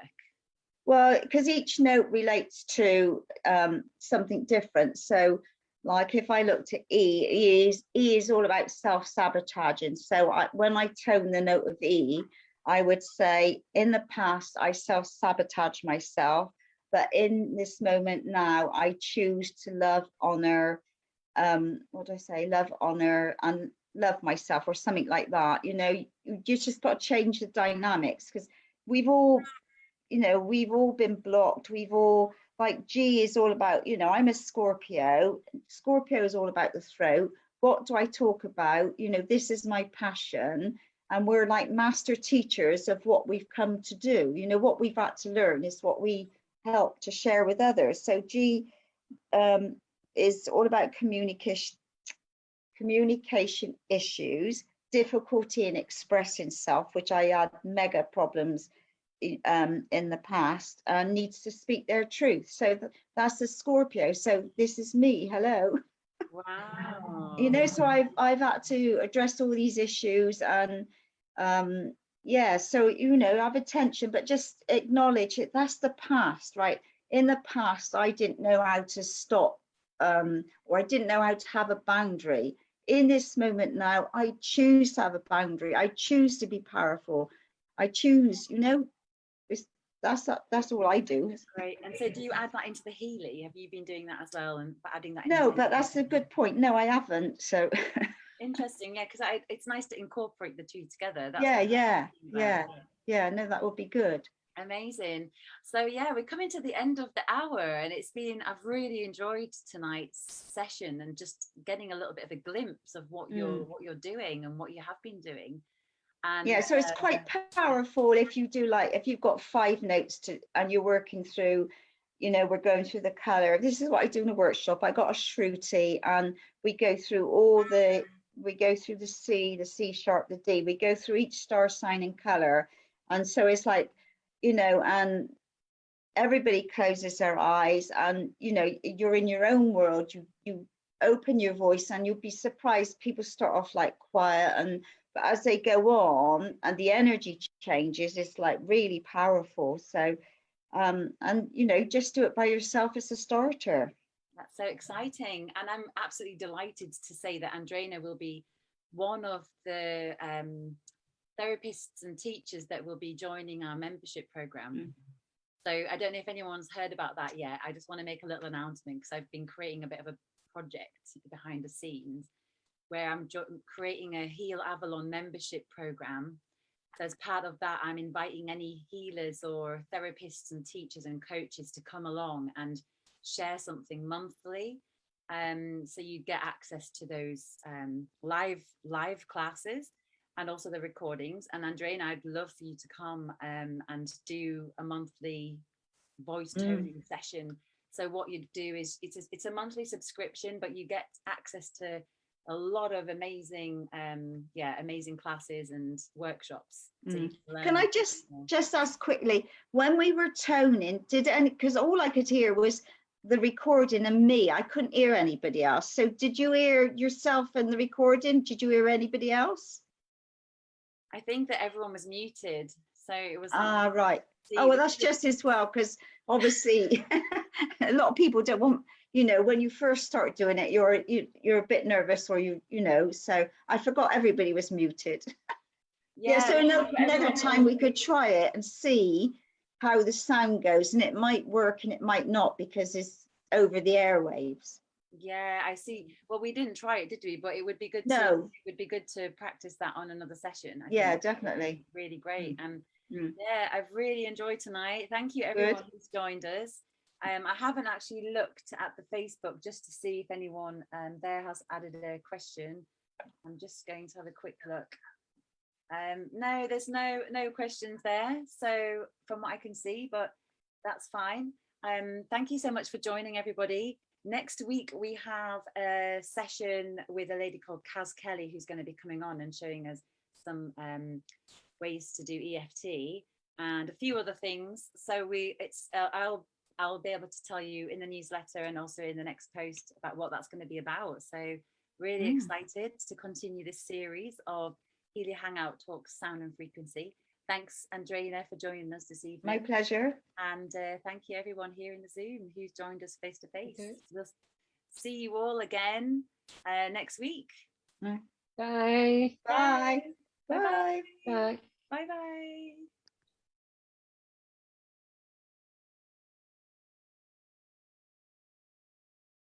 Well, because each note relates to something different. So like if I looked at E is all about self-sabotaging. So when I tone the note of E, I would say, in the past, I self-sabotage myself, but in this moment now, I choose to love, honor, what do I say? Love, honor, and love myself, or something like that. You know, you just got to change the dynamics, because we've all, you know, we've all been blocked. We've all, like G is all about, you know, I'm a Scorpio. Scorpio is all about the throat. What do I talk about? You know, this is my passion. And we're like master teachers of what we've come to do. You know, what we've had to learn is what we help to share with others. So G is all about communication issues, difficulty in expressing self, which I had mega problems in the past, needs to speak their truth. So that's the Scorpio. So this is me. Hello. Wow. You know, so I've had to address all these issues, and yeah, so you know, have attention, but just acknowledge it. That's the past, right? In the past, I didn't know how to stop, or I didn't know how to have a boundary. In this moment now, I choose to have a boundary. I choose to be powerful. I choose, you know, that's all I do. That's great. And so do you add that into the Healy? Have you been doing that as well, and adding that? No, but that's a good point. No, I haven't. So interesting. Yeah, because it's nice to incorporate the two together. That's yeah. No, that would be good. Amazing. So yeah, we're coming to the end of the hour, and I've really enjoyed tonight's session, and just getting a little bit of a glimpse of what you're doing and what you have been doing. And yeah, so it's quite powerful if you do, like, if you've got 5 notes and you're working through, you know, we're going through the color. This is what I do in a workshop. I got a shruti, and we go through the C, the C sharp, the D. We go through each star sign in color. And so it's like, you know, and everybody closes their eyes, and, you know, you're in your own world. You open your voice, and you'll be surprised. People start off like quiet, but as they go on and the energy changes, it's like really powerful. So, and, you know, just do it by yourself as a starter. That's so exciting. And I'm absolutely delighted to say that Andreina will be one of the therapists and teachers that will be joining our membership program. So I don't know if anyone's heard about that yet. I just want to make a little announcement, because I've been creating a bit of a project behind the scenes. where I'm creating a Healy Avalon membership program. So as part of that, I'm inviting any healers or therapists and teachers and coaches to come along and share something monthly. So you get access to those live classes and also the recordings. And Andreina, I'd love for you to come and do a monthly voice toning session. So what you do is it's a monthly subscription, but you get access to a lot of amazing amazing classes and workshops. So you can I just ask quickly, when we were toning, because all I could hear was the recording and me, I couldn't hear anybody else. So did you hear yourself in the recording? Did you hear anybody else? I think that everyone was muted, so it was right. Oh, well, that's just as well, because obviously a lot of people don't want, when you first start doing it, you're a bit nervous, or so I forgot everybody was muted. So another time we could try it and see how the sound goes, and it might work and it might not, because it's over the airwaves. Yeah, I see. Well, we didn't try it, did we? But it would be good to practice that on another session. I think definitely. Really great. And yeah, I've really enjoyed tonight. Thank you everyone who's joined us. I haven't actually looked at the Facebook just to see if anyone there has added a question. I'm just going to have a quick look. No, there's no questions there, so from what I can see, but that's fine. Thank you so much for joining, everybody. Next week we have a session with a lady called Kaz Kelly, who's going to be coming on and showing us some ways to do EFT and a few other things. So I'll be able to tell you in the newsletter and also in the next post about what that's going to be about. So really excited to continue this series of Healy Hangout Talks Sound and Frequency. Thanks, Andreina, for joining us this evening. My pleasure. And thank you everyone here in the Zoom who's joined us face to face. We'll see you all again next week. Bye. Bye. Bye. Bye. Bye. Bye bye.